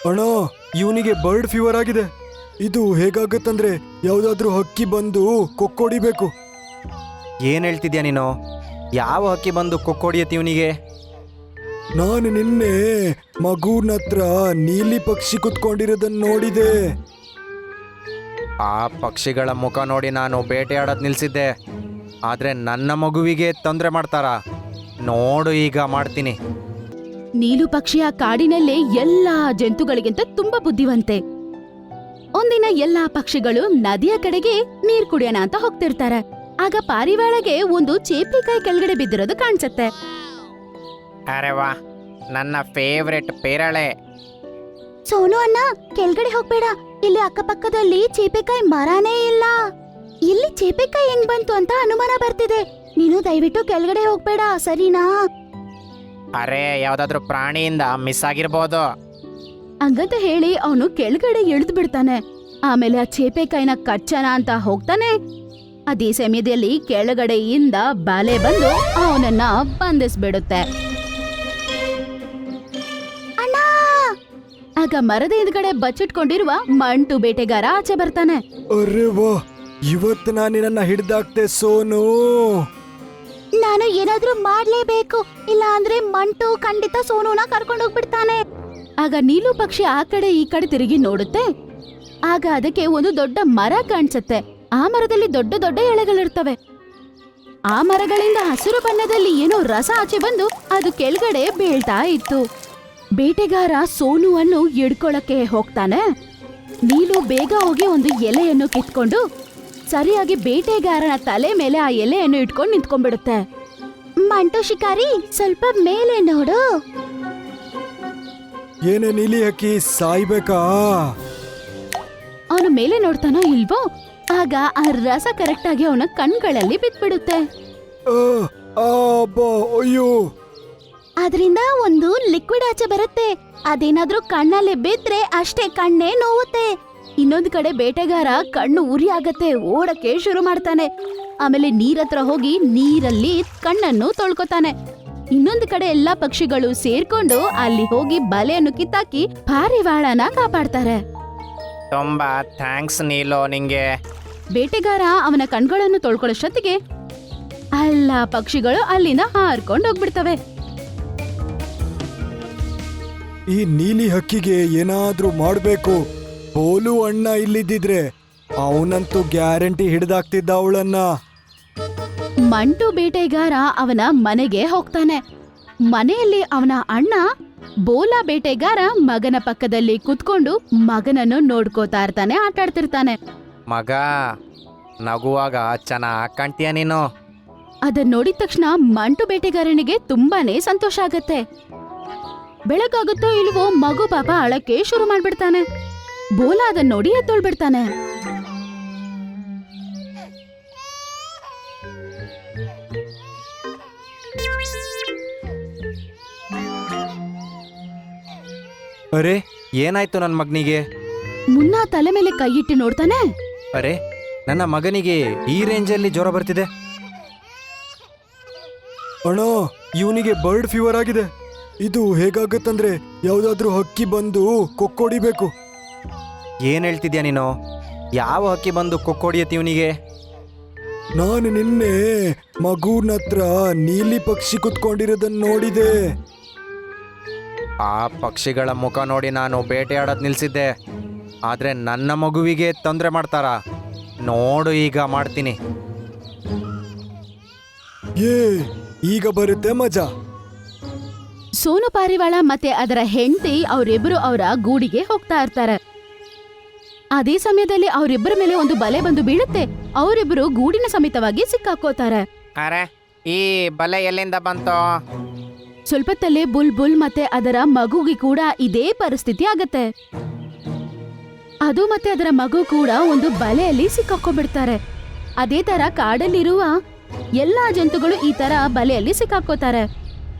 ಅಣ್ಣ, ಇವನಿಗೆ bird fever ಆಗಿದೆ. ಇದು ಹೇಗಾಗತ್ತಂದ್ರೆ ಯಾವ್ದಾದ್ರೂ ಹಕ್ಕಿ ಬಂದು ಕೊಕ್ಕೊಡಿಬೇಕು. ಏನು ಹೇಳ್ತಿದ್ಯಾ ನೀನು? ಯಾವ ಹಕ್ಕಿ ಬಂದು ಕೊಕ್ಕೊಡಿಯತಿ ಇವನಿಗೆ? ನಾನು ನಿನ್ನೆ ಮಗುನ ಹತ್ರ ನೀಲಿ ಪಕ್ಷಿ ಕುತ್ಕೊಂಡಿರೋದನ್ನ ನೋಡಿದೆ. ಆ ಪಕ್ಷಿಗಳ ಮುಖ ನೋಡಿ ನಾನು ಬೇಟೆಯಾಡೋದು ನಿಲ್ಸಿದ್ದೆ, ಆದರೆ ನನ್ನ ಮಗುವಿಗೆ ತೊಂದರೆ ಮಾಡ್ತಾರಾ? ನೋಡು ಈಗ ಮಾಡ್ತೀನಿ. ನೀಲು ಪಕ್ಷಿ ಆ ಕಾಡಿನಲ್ಲೇ ಎಲ್ಲಾ ಜಂತುಗಳಿಗಿಂತ ತುಂಬಾ ಬುದ್ಧಿವಂತೆ. ಒಂದಿನ ಎಲ್ಲಾ ಪಕ್ಷಿಗಳು ನದಿಯ ಕಡೆಗೆ ನೀರ್ ಕುಡಿಯೋಣ ಅಂತ ಹೋಗ್ತಿರ್ತಾರೆ. ಆಗ ಪಾರಿವಾಳಗೆ ಒಂದು ಚೇಪ್ರಿಕಾಯಿ ಕೆಳಗಡೆ ಬಿದ್ದಿರೋದು ಕಾಣಿಸುತ್ತೆ. ಅರೆ ವಾ, ನನ್ನ ಫೇವ್ರೆಟ್ ಪೇರಳೆ. ಸೋನು ಅಣ್ಣ, ಕೆಳಗಡೆ ಹೋಗ್ಬೇಡ. ಇಲ್ಲಿ ಅಕ್ಕಪಕ್ಕದಲ್ಲಿ ಚೇಪೆಕಾಯಿ ಮರನೇ ಇಲ್ಲ. ಇಲ್ಲಿ ಚೇಪೆಕಾಯಿ ಹೆಂಗ್ ಬಂತು ಅಂತ ಅನುಮಾನ ಬರ್ತಿದೆ. ನೀನು ದಯವಿಟ್ಟು ಕೆಳಗಡೆ ಹೋಗ್ಬೇಡ, ಸರಿನಾ? ಅರೆ, ಯಾವ್ದಾದ್ರು ಪ್ರಾಣಿಯಿಂದ ಮಿಸ್ ಆಗಿರ್ಬೋದು. ಹಂಗಂತ ಹೇಳಿ ಅವನು ಕೆಳಗಡೆ ಇಳಿದು ಬಿಡ್ತಾನೆ. ಆಮೇಲೆ ಆ ಚೇಪೆಕಾಯಿನ ಕಚ್ಚನ ಅಂತ ಹೋಗ್ತಾನೆ. ಅದೇ ಸಮಯದಲ್ಲಿ ಕೆಳಗಡೆಯಿಂದ ಬಲೆ ಬಂದು ಅವನನ್ನ ಬಂಧಿಸ್ಬಿಡುತ್ತೆ. ಆಗ ಮರದ ಎದುರುಗಡೆ ಬಚ್ಚಿಟ್ಕೊಂಡಿರುವ ಮಂಟು ಬೇಟೆಗಾರ ಆಚೆ ಬರ್ತಾನೆ. ಅರೆ ವಾ, ಇವತ್ತು ನಾನು ನಿನ್ನ ಹಿಡ್ದಾಕ್ತೆ ಸೋನು. ನಾನು ಏನಾದ್ರೂ ಮಾಡ್ಲೇಬೇಕು, ಇಲ್ಲ ಅಂದ್ರೆ ಮಂಟು ಖಂಡಿತ ಸೋನುನ ಕರ್ಕೊಂಡು ಹೋಗ್ಬಿಡ್ತಾನೆ. ಆಗ ನೀಲು ಪಕ್ಷಿ ಆ ಕಡೆ ಈ ಕಡೆ ತಿರುಗಿ ನೋಡುತ್ತೆ. ಆಗ ಅದಕ್ಕೆ ಒಂದು ದೊಡ್ಡ ಮರ ಕಾಣಿಸುತ್ತೆ. ಆ ಮರದಲ್ಲಿ ದೊಡ್ಡ ದೊಡ್ಡ ಎಲೆಗಳಿರ್ತವೆ. ಆ ಮರಗಳಿಂದ ಹಸಿರು ಬಣ್ಣದಲ್ಲಿ ಏನೋ ರಸ ಆಚೆ ಬಂದು ಅದು ಕೆಳಗಡೆ ಬೀಳ್ತಾ ಇತ್ತು. ಬೇಟೆಗಾರ ಸೋನುವನ್ನು ಹಿಡ್ಕೊಳಕ್ಕೆ ಹೋಗ್ತಾನೆ. ನೀಲು ಬೇಗ ಹೋಗಿ ಒಂದು ಎಲೆಯನ್ನು ಕಿತ್ಕೊಂಡು ಸರಿಯಾಗಿ ಬೇಟೆಗಾರನ ತಲೆ ಮೇಲೆ ಆ ಎಲೆಯನ್ನು ಇಟ್ಕೊಂಡು ನಿಂತ್ಕೊಂಡ್ಬಿಡುತ್ತೆ. ಮಂಟು ಶಿಕಾರಿ, ಸ್ವಲ್ಪ ಮೇಲೆ ನೋಡು. ಏನೇ ನೀಲಿ ಹಕ್ಕಿ, ಸಾಯ್ಬೇಕಾ? ಅವನು ಮೇಲೆ ನೋಡ್ತಾನೋ ಇಲ್ವೋ, ಆಗ ಆ ರಸ ಕರೆಕ್ಟ್ ಆಗಿ ಅವನ ಕಣ್ಗಳಲ್ಲಿ ಬಿದ್ಬಿಡುತ್ತೆ. ಅಯ್ಯೋ! ಅದರಿಂದ ಒಂದು ಲಿಕ್ವಿಡ್ ಆಚೆ ಬರುತ್ತೆ. ಅದೇನಾದ್ರೂ ಕಣ್ಣಲ್ಲಿ ಬಿದ್ರೆ ಅಷ್ಟೇ, ಕಣ್ಣೇ ನೋವುತ್ತೆ. ಇನ್ನೊಂದು ಕಡೆ ಬೇಟೆಗಾರ ಕಣ್ಣು ಉರಿ ಆಗತ್ತೆ, ಓಡಕ್ಕೆ ಶುರು ಮಾಡ್ತಾನೆ. ಆಮೇಲೆ ನೀರತ್ರ ಹೋಗಿ ನೀರಲ್ಲಿ ಕಣ್ಣನ್ನು ತೊಳ್ಕೊತಾನೆ. ಇನ್ನೊಂದು ಕಡೆ ಎಲ್ಲಾ ಪಕ್ಷಿಗಳು ಸೇರ್ಕೊಂಡು ಅಲ್ಲಿ ಹೋಗಿ ಬಲೆಯನ್ನು ಕಿತ್ತಾಕಿ ಪಾರಿವಾಳನ ಕಾಪಾಡ್ತಾರೆ. ತುಂಬಾ ಥ್ಯಾಂಕ್ಸ್ ನೀಲೋ ನಿಂಗೆ. ಬೇಟೆಗಾರ ಅವನ ಕಣ್ಗಳನ್ನು ತೊಳ್ಕೊಳ್ಳೋಷ್ಟೊತ್ತಿಗೆ ಎಲ್ಲಾ ಪಕ್ಷಿಗಳು ಅಲ್ಲಿಂದ ಹಾರ್ಕೊಂಡು ಹೋಗ್ಬಿಡ್ತವೆ. ಈ ನೀಲಿ ಹಕ್ಕಿಗೆ ಏನಾದ್ರೂ ಮಾಡ್ಬೇಕು. ಬೋಲು ಅಣ್ಣ ಇಲ್ಲಿದ್ದಿದ್ರೆ ಅವನಂತೂ ಗ್ಯಾರಂಟಿ ಹಿಡ್ದಾಕ್ತಿದ್ದ ಅವಳನ್ನ. ಮಂಟು ಬೇಟೆಗಾರ ಅವನ ಮನೆಗೆ ಹೋಗ್ತಾನೆ. ಮನೆಯಲ್ಲಿ ಅವನ ಅಣ್ಣ ಬೋಲಾ ಬೇಟೆಗಾರ ಮಗನ ಪಕ್ಕದಲ್ಲಿ ಕುತ್ಕೊಂಡು ಮಗನನ್ನು ನೋಡ್ಕೋತಾ ಇರ್ತಾನೆ, ಆಟಾಡ್ತಿರ್ತಾನೆ. ಮಗ, ನಗುವಾಗ ಚೆನ್ನಾಗ್ ಕಾಣ್ತೀಯ ನೀನು. ಅದನ್ನ ನೋಡಿದ ತಕ್ಷಣ ಮಂಟು ಬೇಟೆಗಾರನಿಗೆ ತುಂಬಾನೇ ಸಂತೋಷ ಆಗತ್ತೆ. ಬೆಳಗಾಗುತ್ತೋ ಇಲ್ವೋ ಮಗು ಪಾಪ ಅಳಕ್ಕೆ ಶುರು ಮಾಡ್ಬಿಡ್ತಾನೆ. ಬೋಲಾ ಅದನ್ನ ನೋಡಿ ಎದ್ದೊಳ್ಬಿಡ್ತಾನೆ. ಅರೆ, ಏನಾಯ್ತು ನನ್ನ ಮಗನಿಗೆ? ಮುನ್ನ ತಲೆ ಮೇಲೆ ಕೈ ಇಟ್ಟು ನೋಡ್ತಾನೆ. ಅರೆ, ನನ್ನ ಮಗನಿಗೆ ಈ ರೇಂಜಲ್ಲಿ ಜ್ವರ ಬರ್ತಿದೆ. ಅಣ್ಣ, ಇವನಿಗೆ ಬರ್ಡ್ ಫೀವರ್ ಆಗಿದೆ. ಇದು ಹೇಗಾಗತ್ತಂದ್ರೆ ಯಾವ್ದಾದ್ರೂ ಹಕ್ಕಿ ಬಂದು ಕೊಕ್ಕೊಡಿಬೇಕು. ಏನು ಹೇಳ್ತಿದ್ಯಾ ನೀನು? ಯಾವ ಹಕ್ಕಿ ಬಂದು ಕೊಕ್ಕೊಡಿಯತಿ ಇವನಿಗೆ? ನಾನು ನಿನ್ನೆ ಮಗುನ ಹತ್ರ ನೀಲಿ ಪಕ್ಷಿ ಕುತ್ಕೊಂಡಿರೋದನ್ನ ನೋಡಿದೆ. ಆ ಪಕ್ಷಿಗಳ ಮುಖ ನೋಡಿ ನಾನು ಬೇಟೆಯಾಡೋದು ನಿಲ್ಸಿದ್ದೆ, ಆದರೆ ನನ್ನ ಮಗುವಿಗೆ ತೊಂದರೆ ಮಾಡ್ತಾರಾ? ನೋಡು ಈಗ ಮಾಡ್ತೀನಿ. ಈಗ ಬರುತ್ತೆ ಮಜಾ. ಸೋನು ಪಾರಿವಾಳ ಮತ್ತೆ ಅದರ ಹೆಂಡತಿ ಅವರಿಬ್ಬರು ಅವರ ಗೂಡಿಗೆ ಹೋಗ್ತಾ ಇರ್ತಾರೆ. ಅದೇ ಸಮಯದಲ್ಲಿ ಅವರಿಬ್ಬರ ಮೇಲೆ ಒಂದು ಬಲೆ ಬಂದು ಬೀಳುತ್ತೆ. ಅವರಿಬ್ಬರು ಗೂಡಿನ ಸಮೇತವಾಗಿ ಸಿಕ್ಕಾಕೋತಾರೆ. ಅರೆ, ಈ ಬಲೆ ಎಲ್ಲಿಂದ ಬಂತು? ಸ್ವಲ್ಪತ್ತಲ್ಲೇ ಬುಲ್ ಮತ್ತೆ ಅದರ ಮಗುಗೆ ಕೂಡ ಇದೇ ಪರಿಸ್ಥಿತಿ ಆಗತ್ತೆ. ಅದು ಮತ್ತೆ ಅದರ ಮಗು ಕೂಡ ಒಂದು ಬಲೆಯಲ್ಲಿ ಸಿಕ್ಕಾಕೊಂಡ್ಬಿಡ್ತಾರೆ. ಅದೇ ತರ ಕಾಡಲ್ಲಿರುವ ಎಲ್ಲಾ ಜಂತುಗಳು ಈ ತರ ಬಲೆಯಲ್ಲಿ ಸಿಕ್ಕಾಕೋತಾರೆ.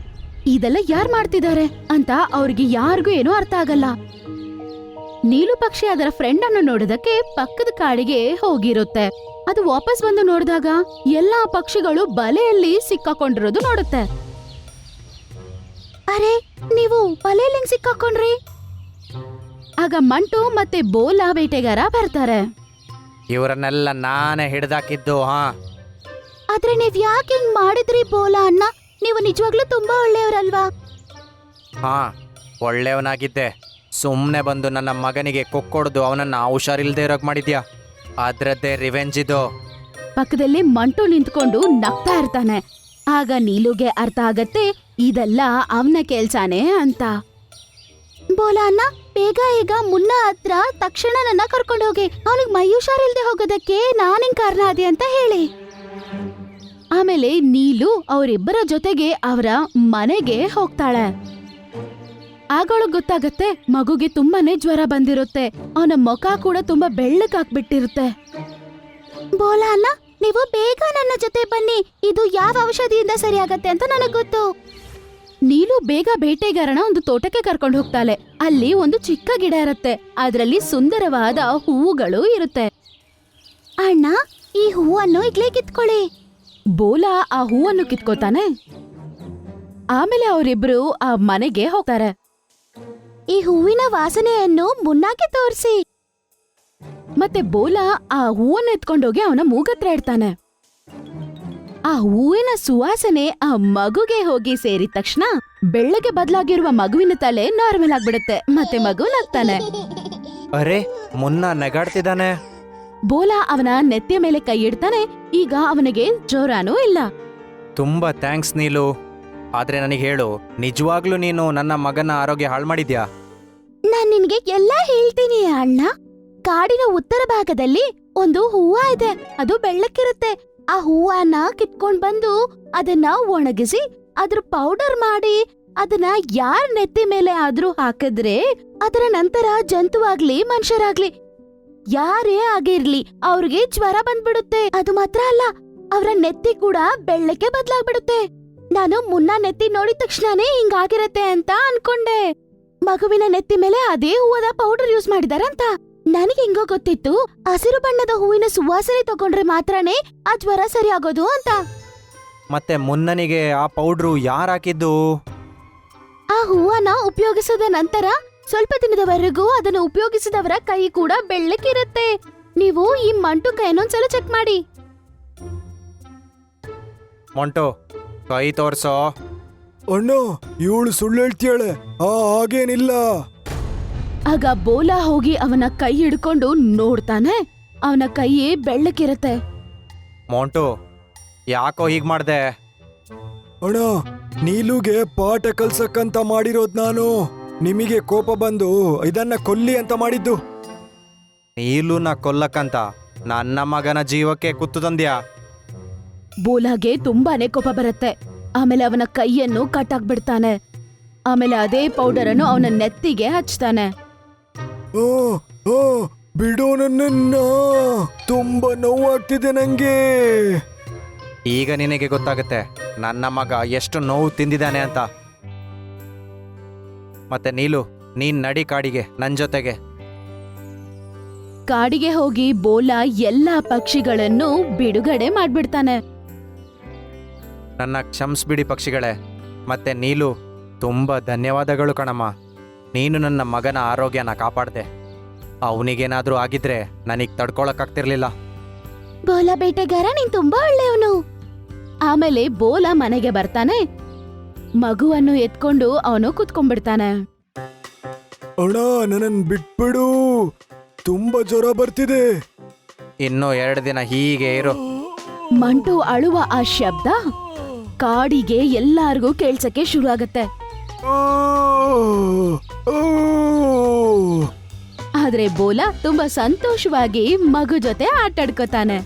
ಇದೆಲ್ಲ ಯಾರ್ ಮಾಡ್ತಿದ್ದಾರೆ ಅಂತ ಅವ್ರಿಗೆ ಯಾರಿಗೂ ಏನೂ ಅರ್ಥ ಆಗಲ್ಲ. ನೀಲು ಪಕ್ಷಿ ಅದರ ಫ್ರೆಂಡ್ ಅನ್ನು ನೋಡೋದಕ್ಕೆ ಪಕ್ಕದ ಕಾಡಿಗೆ ಹೋಗಿರುತ್ತೆ. ಅದು ವಾಪಸ್ ಬಂದು ನೋಡಿದಾಗ ಎಲ್ಲಾ ಪಕ್ಷಿಗಳು ಬಲೆಯಲ್ಲಿ ಸಿಕ್ಕಾಕೊಂಡಿರೋದು ನೋಡುತ್ತೆ. ಅರೆ, ನೀವು ಬಲೆಯಲ್ಲಿ ಸಿಕ್ಕಾಕೊಂಡ್ರಿ? ಆಗ ಮಂಟು ಮತ್ತೆ ಬೋಲಾ ಬೇಟೆಗಾರ ಬರ್ತಾರೆ. ಇವರನ್ನೆಲ್ಲ ನಾನೇ ಹಿಡ್ದಾಕಿದ್ದು ಹಾ. ಆದ್ರೆ ನೀವ್ ಯಾಕೆ ಹಿಂಗ್ ಮಾಡಿದ್ರಿ ಬೋಲಾ ಅಣ್ಣ? ನೀವು ನಿಜವಾಗ್ಲೂ ತುಂಬಾ ಒಳ್ಳೆಯವ್ರಲ್ವಾ? ಹಾ ಒಳ್ಳೆಯವನಾಗಿದ್ದೆ. ಸುಮ್ಮನೆ ಬಂದು ನನ್ನ ಮಗನಿಗೆ ಕೊಕ್ಕೊಡ್ದು ಅವನನ್ನ ಹುಷಾರಿಲ್ದೇ ಇರೋಕ್ ಮಾಡಿದ್ಯಾ. ಅದ್ರದ್ದೇ ರಿವೆಂಜ್ ಇದು. ಪಕ್ಕದಲ್ಲಿ ಮಂಟು ನಿಂತ್ಕೊಂಡು ನಗ್ತಾ ಇರ್ತಾನೆ. ಆಗ ನೀಲುಗೆ ಅರ್ಥ ಆಗತ್ತೆ ಇದೆಲ್ಲ ಅವನ ಕೆಲ್ಸಾನೇ ಅಂತ. ಬೋಲಾ ಅಣ್ಣ, ಬೇಗ ಈಗ ಮುನ್ನ ಹತ್ರ ತಕ್ಷಣ ನನ್ನ ಕರ್ಕೊಂಡು ಹೋಗಿ. ಅವನಿಗೆ ಮೈ ಹುಷಾರಿಲ್ದೆ ಹೋಗೋದಕ್ಕೆ ನಾನಿಂಗ್ ಕಾರಣ ಅದೇ ಅಂತ ಹೇಳಿ. ಆಮೇಲೆ ನೀಲು ಅವರಿಬ್ಬರ ಜೊತೆಗೆ ಅವರ ಮನೆಗೆ ಹೋಗ್ತಾಳೆ. ಆಗ ಗೊತ್ತಾಗತ್ತೆ ಮಗುಗೆ ತುಂಬಾನೇ ಜ್ವರ ಬಂದಿರುತ್ತೆ. ಅವನ ಮುಖ ಕೂಡ ತುಂಬಾ ಬೆಳ್ಳಗಾಗ್ಬಿಟ್ಟಿರುತ್ತೆ. ಬೋಲಾ ಅಣ್ಣ, ನೀವು ಬೇಗ ನನ್ನ ಜೊತೆ ಬನ್ನಿ. ಇದು ಯಾವ ಔಷಧಿಯಿಂದ ಸರಿಯಾಗತ್ತೆ ಅಂತ ನನಗ್ ಗೊತ್ತು. ನೀಲು ಬೇಗ ಬೇಟೆಗಾರನ ಒಂದು ತೋಟಕ್ಕೆ ಕರ್ಕೊಂಡು ಹೋಗ್ತಾಳೆ. ಅಲ್ಲಿ ಒಂದು ಚಿಕ್ಕ ಗಿಡ ಇರುತ್ತೆ. ಅದರಲ್ಲಿ ಸುಂದರವಾದ ಹೂವುಗಳು ಇರುತ್ತೆ. ಅಣ್ಣ, ಈ ಹೂವನ್ನು ಇಗ್ಲೇ ಕಿತ್ಕೊಳ್ಳಿ. ಬೋಲಾ ಆ ಹೂವನ್ನು ಕಿತ್ಕೋತಾನೆ. ಆಮೇಲೆ ಅವರಿಬ್ರು ಆ ಮನೆಗೆ ಹೋಗ್ತಾರೆ. ಈ ಹೂವಿನ ವಾಸನೆಯನ್ನು ಮುನ್ನಾಗೆ ತೋರಿಸಿ. ಮತ್ತೆ ಬೋಲಾ ಆ ಹೂವನ್ನು ಎತ್ಕೊಂಡೋಗಿ ಅವನ ಮೂಗತ್ರ ಇಡ್ತಾನೆ. ಆ ಹೂವಿನ ಸುವಾಸನೆ ಆ ಮಗುಗೆ ಹೋಗಿ ಸೇರಿದ ತಕ್ಷಣ ಬೆಳ್ಳಗೆ ಬದಲಾಗಿರುವ ಮಗುವಿನ ತಲೆ ನಾರ್ಮಲ್ ಆಗ್ಬಿಡುತ್ತೆ. ಮತ್ತೆ ಮಗು ನಗ್ತಾನೆ. ಅರೆ, ಮುನ್ನ ನೆಗಾಡ್ತಿದ್ದಾನೆ. ಬೋಲಾ ಅವನ ನೆತ್ತಿಯ ಮೇಲೆ ಕೈ ಇಡ್ತಾನೆ. ಈಗ ಅವನಿಗೆ ಜ್ವರನೂ ಇಲ್ಲ. ತುಂಬಾ ಥ್ಯಾಂಕ್ಸ್ ನೀಲು. ಆದ್ರೆ ನನಗೆ ಹೇಳು, ನಿಜವಾಗ್ಲೂ ನೀನು ನನ್ನ ಮಗನ ಆರೋಗ್ಯ ಹಾಳು ಮಾಡಿದ್ಯಾ? ನಾನ್ ನಿನ್ಗೆ ಎಲ್ಲ ಹೇಳ್ತೀನಿ ಅಣ್ಣ. ಕಾಡಿನ ಉತ್ತರ ಭಾಗದಲ್ಲಿ ಒಂದು ಹೂವ ಇದೆ. ಅದು ಬೆಳ್ಳಕ್ಕಿರುತ್ತೆ. ಆ ಹೂವನ್ನ ಕಿತ್ಕೊಂಡ್ ಬಂದು ಅದನ್ನ ಒಣಗಿಸಿ ಅದ್ರ ಪೌಡರ್ ಮಾಡಿ ಅದನ್ನ ಯಾರ್ ನೆತ್ತಿ ಮೇಲೆ ಆದ್ರೂ ಹಾಕಿದ್ರೆ ಅದರ ನಂತರ ಜಂತುವಾಗ್ಲಿ ಮನುಷ್ಯರಾಗ್ಲಿ ಯಾರೇ ಆಗಿರ್ಲಿ ಅವ್ರಿಗೆ ಜ್ವರ ಬಂದ್ಬಿಡುತ್ತೆ. ಅದು ಮಾತ್ರ ಅಲ್ಲ, ಅವ್ರ ನೆತ್ತಿ ಕೂಡ ಬೆಳ್ಳಕ್ಕೆ ಬದ್ಲಾಗ್ಬಿಡುತ್ತೆ. ನಾನು ಮುನ್ನ ನೆತ್ತಿ ನೋಡಿದ ತಕ್ಷಣನೇ ಹಿಂಗಾಗಿರತ್ತೆ ಅಂತ ಅನ್ಕೊಂಡೆ. ಮಗುವಿನ ನೆತ್ತಿ ಮೇಲೆ ಅದೇ ಹೂವದ ಪೌಡರ್ ಯೂಸ್ ಮಾಡಿದಾರಂತ. ನನಗೆ ಹೆಂಗೋ ಗೊತ್ತಿತ್ತು ಹಸಿರು ಬಣ್ಣದ ಹೂವಿನ ಸುವಾಸನೆ ತಗೊಂಡ್ರೆ ಮಾತ್ರನೇ ಆ ಜ್ವರ ಸರಿ ಆಗೋದು ಅಂತ. ಮತ್ತೆ ಮುನ್ನನಿಗೆ ಆ ಪೌಡ್ರು ಯಾರು ಹಾಕಿದ್ದು? ಆ ಹೂವನ್ನ ಉಪಯೋಗಿಸಿದ ನಂತರ ಸ್ವಲ್ಪ ದಿನದವರೆಗೂ ಅದನ್ನು ಉಪಯೋಗಿಸಿದವರ ಕೈ ಕೂಡ ಬೆಳ್ಳಕ್ಕಿರುತ್ತೆ. ನೀವು ಈ ಮಂಟು ಕೈ ಇನ್ನೊಂದ್ಸಲ ಚೆಕ್ ಮಾಡಿ. ಮೊಂಟು, ಕೈ ತೋರ್ಸೋ. ಅಣ್ಣ, ಇವಳು ಸುಳ್ಳು ಹೇಳ್ತಿಯಾಳೆ. ಹಾಗೇನಿಲ್ಲ. ಆಗ ಬೋಲಾ ಹೋಗಿ ಅವನ ಕೈ ಹಿಡ್ಕೊಂಡು ನೋಡ್ತಾನೆ. ಅವನ ಕೈ ಬೆಳ್ಳಕ್ಕಿರತ್ತೆ. ಮೊಂಟು, ಯಾಕೋ ಹೀಗ್ ಮಾಡ್ದೆ? ಅಣ್ಣ, ನೀಲುಗೆ ಪಾಠ ಕಲ್ಸಕ್ಕಂತ ಮಾಡಿರೋದ್ ನಾನು. ನಿಮಗೆ ಕೋಪ ಬಂದು ಇದನ್ನ ಕೊಲ್ಲಿ ಅಂತ ಮಾಡಿದ್ದು. ನೀಲುನ ಕೊಲ್ಲಕ್ಕಂತ ನನ್ನ ಮಗನ ಜೀವಕ್ಕೆ ಕುತ್ತು ತಂದ್ಯಾ? ಬೋಲಾಗೆ ತುಂಬಾನೇ ಕೋಪ ಬರುತ್ತೆ. ಆಮೇಲೆ ಅವನ ಕೈಯನ್ನು ಕಟ್ಟಾಕ್ಬಿಡ್ತಾನೆ. ಆಮೇಲೆ ಅದೇ ಪೌಡರ್ ಅನ್ನು ಅವನ ನೆತ್ತಿಗೆ ಹಚ್ತಾನೆ. ಓ ಓ ಬಿಡೋ ನನ್ನನ್ನ, ತುಂಬಾ ನೋವಾಗ್ತಿದೆ ನಂಗೆ. ಈಗ ನಿನಗೆ ಗೊತ್ತಾಗುತ್ತೆ ನನ್ನ ಮಗ ಎಷ್ಟು ನೋವು ತಿಂದಿದ್ದಾನೆ ಅಂತ. ಮತ್ತೆ ನೀಲು, ನೀನ್ ನಡಿ ಕಾಡಿಗೆ ನನ್ ಜೊತೆಗೆ. ಕಾಡಿಗೆ ಹೋಗಿ ಬೋಲಾ ಎಲ್ಲಾ ಪಕ್ಷಿಗಳನ್ನು ಬಿಡುಗಡೆ ಮಾಡ್ಬಿಡ್ತಾನೆ. ನನ್ನ ಕ್ಷಮಿಸ್ಬಿಡಿ ಪಕ್ಷಿಗಳೇ. ಮತ್ತೆ ನೀಲು, ತುಂಬ ಧನ್ಯವಾದಗಳು ಕಣಮ್ಮ. ನೀನು ನನ್ನ ಮಗನ ಆರೋಗ್ಯನ ಕಾಪಾಡ್ದೆ. ಅವನಿಗೇನಾದ್ರೂ ಆಗಿದ್ರೆ ನನಗೆ ತಡ್ಕೊಳಕ್ಕಾಗ್ತಿರ್ಲಿಲ್ಲ. ಬೋಲಾ ಬೇಟೆಗಾರ, ನೀನ್ ತುಂಬಾ ಒಳ್ಳೆಯವನು. ಆಮೇಲೆ ಬೋಲಾ ಮನೆಗೆ ಬರ್ತಾನೆ. ಮಗುವನ್ನು ಎತ್ಕೊಂಡು ಅವನು ಕುತ್ಕೊಂಡ್ಬಿಡ್ತಾನೆ. ಅಣ್ಣ, ನನ್ನನ್ ಬಿಟ್ಬಿಡು, ತುಂಬಾ ಜ್ವರ ಬರ್ತಿದೆ. ಇನ್ನೂ 2 ದಿನ ಹೀಗೆ ಇರು. ಮಂಟು ಅಳುವ ಆ ಶಬ್ದ ಕಾಡಿಗೆ ಎಲ್ಲಾರ್ಗೂ ಕೇಳ್ಸಕ್ಕೆ ಶುರು ಆಗತ್ತೆ. ಓ, ಓ. ಆದ್ರೆ ಬೋಲಾ ತುಂಬಾ ಸಂತೋಷವಾಗಿ ಮಗು ಜೊತೆ ಆಟಾಡ್ಕೋತಾನೆ.